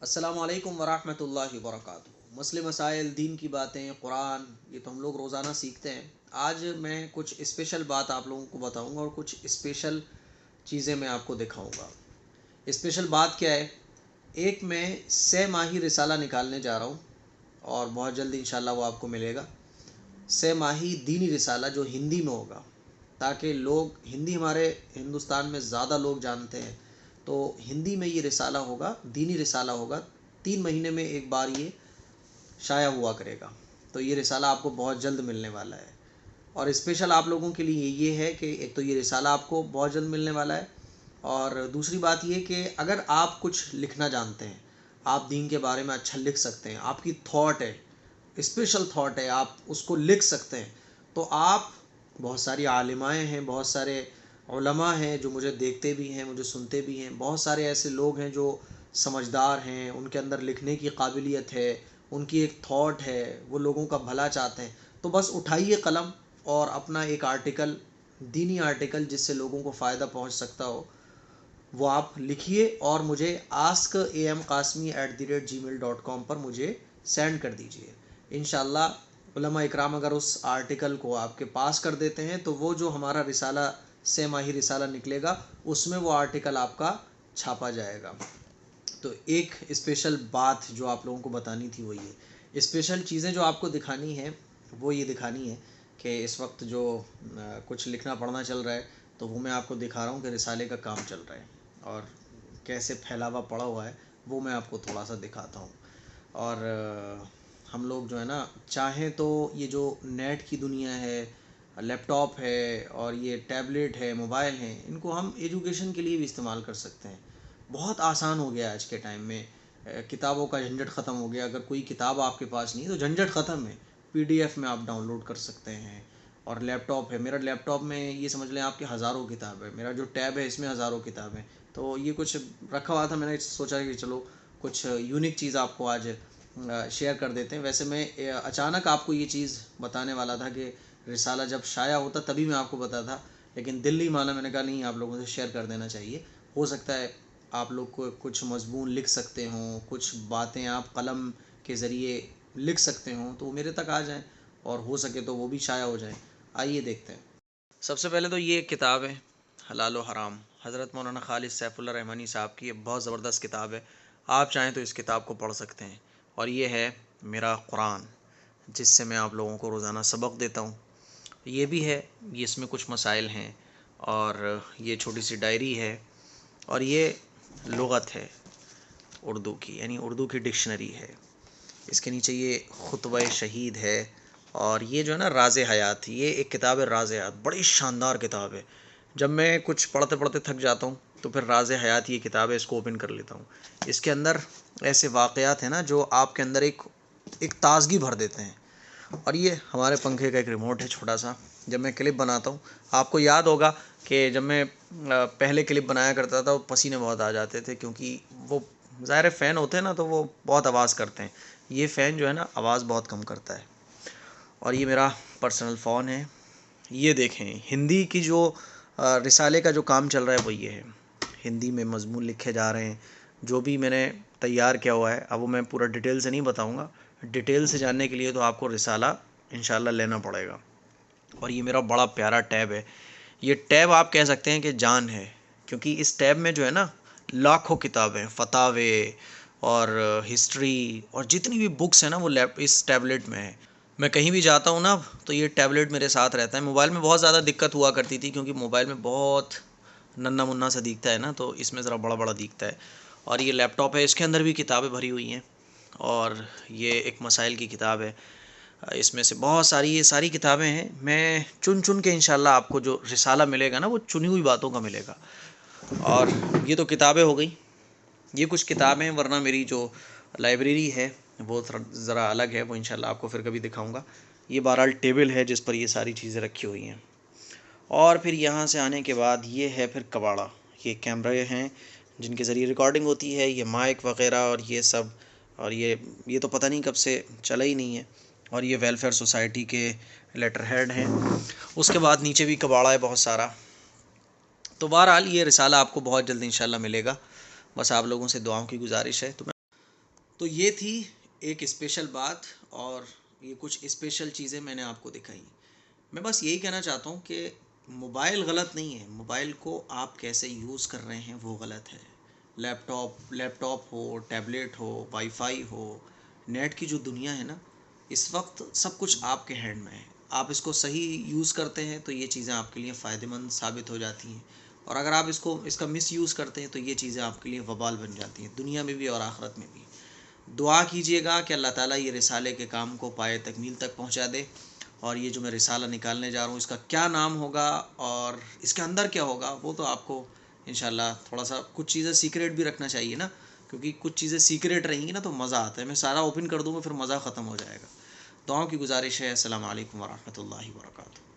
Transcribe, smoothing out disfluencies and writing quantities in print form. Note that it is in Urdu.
السلام علیکم ورحمۃ اللہ وبرکاتہ۔ مسئلے مسائل، دین کی باتیں، قرآن، یہ تو ہم لوگ روزانہ سیکھتے ہیں۔ آج میں کچھ اسپیشل بات آپ لوگوں کو بتاؤں گا اور کچھ اسپیشل چیزیں میں آپ کو دکھاؤں گا۔ اسپیشل بات کیا ہے؟ ایک میں 6 ماہی رسالہ نکالنے جا رہا ہوں اور بہت جلد انشاءاللہ وہ آپ کو ملے گا۔ 6 ماہی دینی رسالہ جو ہندی میں ہوگا، تاکہ لوگ ہندی ہمارے ہندوستان میں زیادہ لوگ جانتے ہیں، تو ہندی میں یہ رسالہ ہوگا، دینی رسالہ ہوگا۔ 3 مہینے میں ایک بار یہ شائع ہوا کرے گا، تو یہ رسالہ آپ کو بہت جلد ملنے والا ہے۔ اور اسپیشل آپ لوگوں کے لیے یہ ہے کہ ایک تو یہ رسالہ آپ کو بہت جلد ملنے والا ہے، اور دوسری بات یہ کہ اگر آپ کچھ لکھنا جانتے ہیں، آپ دین کے بارے میں اچھا لکھ سکتے ہیں، آپ کی تھاٹ ہے، اسپیشل تھاٹ ہے، آپ اس کو لکھ سکتے ہیں، تو آپ، بہت ساری عالمائیں ہیں، بہت سارے علماء ہیں جو مجھے دیکھتے بھی ہیں، مجھے سنتے بھی ہیں، بہت سارے ایسے لوگ ہیں جو سمجھدار ہیں، ان کے اندر لکھنے کی قابلیت ہے، ان کی ایک تھاٹ ہے، وہ لوگوں کا بھلا چاہتے ہیں۔ تو بس اٹھائیے قلم اور اپنا ایک آرٹیکل، دینی آرٹیکل جس سے لوگوں کو فائدہ پہنچ سکتا ہو، وہ آپ لکھیے اور مجھے askam.qasmi@gmail.com پر مجھے سینڈ کر دیجیے۔ انشاءاللہ علماء اکرام اگر اس آرٹیکل کو آپ کے پاس کر دیتے ہیں تو وہ جو ہمارا رسالہ 6 ماہی رسالہ نکلے گا، اس میں وہ آرٹیکل آپ کا چھاپا جائے گا۔ تو ایک اسپیشل بات جو آپ لوگوں کو بتانی تھی وہ یہ اسپیشل چیزیں جو آپ کو دکھانی ہے، وہ یہ دکھانی ہے کہ اس وقت جو کچھ لکھنا پڑھنا چل رہا ہے، تو وہ میں آپ کو دکھا رہا ہوں کہ رسالے کا کام چل رہا ہے اور کیسے پھیلاوا پڑا ہوا ہے، وہ میں آپ کو تھوڑا سا دکھاتا ہوں۔ اور ہم لوگ جو ہے نا، چاہیں تو یہ جو نیٹ کی دنیا ہے، لیپ ٹاپ ہے اور یہ ٹیبلیٹ ہے، موبائل ہیں، ان کو ہم ایجوکیشن کے لیے بھی استعمال کر سکتے ہیں۔ بہت آسان ہو گیا آج کے ٹائم میں، کتابوں کا جھنجھٹ ختم ہو گیا۔ اگر کوئی کتاب آپ کے پاس نہیں تو جھنجھٹ ختم ہے، PDF میں آپ ڈاؤن لوڈ کر سکتے ہیں۔ اور لیپ ٹاپ ہے، میرا لیپ ٹاپ میں یہ سمجھ لیں آپ کے ہزاروں کتاب ہے، میرا جو ٹیب ہے اس میں ہزاروں کتاب ہیں۔ تو یہ کچھ رکھا ہوا تھا، میں نے سوچا کہ چلو کچھ یونیک چیز آپ کو آج شیئر کر دیتے ہیں۔ ویسے میں اچانک آپ کو یہ چیز بتانے والا تھا کہ رسالہ جب شائع ہوتا تبھی میں آپ کو بتاتا، لیکن دل نہیں مانا، میں نے کہا نہیں، آپ لوگوں سے شیئر کر دینا چاہیے۔ ہو سکتا ہے آپ لوگ کو کچھ مضمون لکھ سکتے ہوں، کچھ باتیں آپ قلم کے ذریعے لکھ سکتے ہوں، تو وہ میرے تک آ جائیں اور ہو سکے تو وہ بھی شائع ہو جائیں۔ آئیے دیکھتے ہیں۔ سب سے پہلے تو یہ ایک کتاب ہے، حلال و حرام، حضرت مولانا خالد سیف اللہ رحمانی صاحب کی، یہ بہت زبردست کتاب ہے۔ آپ چاہیں تو اس کتاب کو پڑھ سکتے ہیں۔ اور یہ ہے میرا قرآن، جس سے میں آپ لوگوں کو روزانہ سبق دیتا ہوں۔ یہ بھی ہے، یہ اس میں کچھ مسائل ہیں، اور یہ چھوٹی سی ڈائری ہے، اور یہ لغت ہے اردو کی، یعنی اردو کی ڈکشنری ہے۔ اس کے نیچے یہ خطبہ شہید ہے، اور یہ جو ہے نا راز حیات، یہ ایک کتاب ہے راز حیات، بڑی شاندار کتاب ہے۔ جب میں کچھ پڑھتے پڑھتے تھک جاتا ہوں تو پھر راز حیات یہ کتاب ہے، اس کو اوپن کر لیتا ہوں۔ اس کے اندر ایسے واقعات ہیں نا جو آپ کے اندر ایک تازگی بھر دیتے ہیں۔ اور یہ ہمارے پنکھے کا ایک ریموٹ ہے چھوٹا سا، جب میں کلپ بناتا ہوں، آپ کو یاد ہوگا کہ جب میں پہلے کلپ بنایا کرتا تھا وہ پسینے بہت آ جاتے تھے، کیونکہ وہ ظاہر فین ہوتے ہیں نا تو وہ بہت آواز کرتے ہیں۔ یہ فین جو ہے نا آواز بہت کم کرتا ہے۔ اور یہ میرا پرسنل فون ہے۔ یہ دیکھیں، ہندی کی جو رسالے کا جو کام چل رہا ہے وہ یہ ہے، ہندی میں مضمون لکھے جا رہے ہیں۔ جو بھی میں نے تیار کیا ہوا ہے، اب وہ میں پورا ڈیٹیل سے نہیں بتاؤں گا، ڈیٹیل سے جاننے کے لیے تو آپ کو رسالہ انشاءاللہ لینا پڑے گا۔ اور یہ میرا بڑا پیارا ٹیب ہے۔ یہ ٹیب آپ کہہ سکتے ہیں کہ جان ہے، کیونکہ اس ٹیب میں جو ہے نا لاکھوں کتابیں، فتاوے اور ہسٹری اور جتنی بھی بکس ہیں نا وہ اس ٹیبلٹ میں ہے۔ میں کہیں بھی جاتا ہوں نا تو یہ ٹیبلٹ میرے ساتھ رہتا ہے۔ موبائل میں بہت زیادہ دقت ہوا کرتی تھی، کیونکہ موبائل میں بہت ننا منا سا دکھتا ہے نا، تو اس میں ذرا بڑا بڑا دکھتا ہے۔ اور یہ لیپ ٹاپ ہے، اس کے اندر بھی کتابیں بھری ہوئی ہیں، اور یہ ایک مسائل کی کتاب ہے۔ اس میں سے بہت ساری، یہ ساری کتابیں ہیں، میں چن چن کے انشاءاللہ آپ کو جو رسالہ ملے گا نا وہ چنی ہوئی باتوں کا ملے گا۔ اور یہ تو کتابیں ہو گئی، یہ کچھ کتابیں، ورنہ میری جو لائبریری ہے وہ ذرا الگ ہے، وہ انشاءاللہ آپ کو پھر کبھی دکھاؤں گا۔ یہ بہرحال ٹیبل ہے جس پر یہ ساری چیزیں رکھی ہوئی ہیں۔ اور پھر یہاں سے آنے کے بعد یہ ہے پھر کباڑا، یہ کیمرے ہیں جن کے ذریعے ریکارڈنگ ہوتی ہے، یہ مائک وغیرہ اور یہ سب، اور یہ تو پتہ نہیں کب سے چلا ہی نہیں ہے۔ اور یہ ویلفیئر سوسائٹی کے لیٹر ہیڈ ہیں۔ اس کے بعد نیچے بھی کباڑا ہے بہت سارا۔ تو بہرحال یہ رسالہ آپ کو بہت جلد انشاءاللہ ملے گا، بس آپ لوگوں سے دعاؤں کی گزارش ہے۔ تو تو یہ تھی ایک اسپیشل بات، اور یہ کچھ اسپیشل چیزیں میں نے آپ کو دکھائیں۔ میں بس یہی کہنا چاہتا ہوں کہ موبائل غلط نہیں ہے، موبائل کو آپ کیسے یوز کر رہے ہیں وہ غلط ہے۔ لیپ ٹاپ ہو، ٹیبلیٹ ہو، وائی فائی ہو، نیٹ کی جو دنیا ہے نا، اس وقت سب کچھ آپ کے ہینڈ میں ہے۔ آپ اس کو صحیح یوز کرتے ہیں تو یہ چیزیں آپ کے لیے فائدہ مند ثابت ہو جاتی ہیں، اور اگر آپ اس کا مس یوز کرتے ہیں تو یہ چیزیں آپ کے لیے وبال بن جاتی ہیں، دنیا میں بھی اور آخرت میں بھی۔ دعا کیجیے گا کہ اللہ تعالیٰ یہ رسالے کے کام کو پائے تکمیل تک پہنچا دے، اور یہ جو میں رسالہ نکالنے جا رہا ہوں اس کا کیا نام ہوگا اور اس کے اندر کیا ہوگا وہ تو آپ کو انشاءاللہ تھوڑا سا کچھ چیزیں سیکریٹ بھی رکھنا چاہیے نا، کیونکہ کچھ چیزیں سیکریٹ رہیں گی نا تو مزہ آتا ہے۔ میں سارا اوپن کر دوں گا پھر مزہ ختم ہو جائے گا۔ دعاؤں کی گزارش ہے۔ السلام علیکم ورحمۃ اللہ وبرکاتہ۔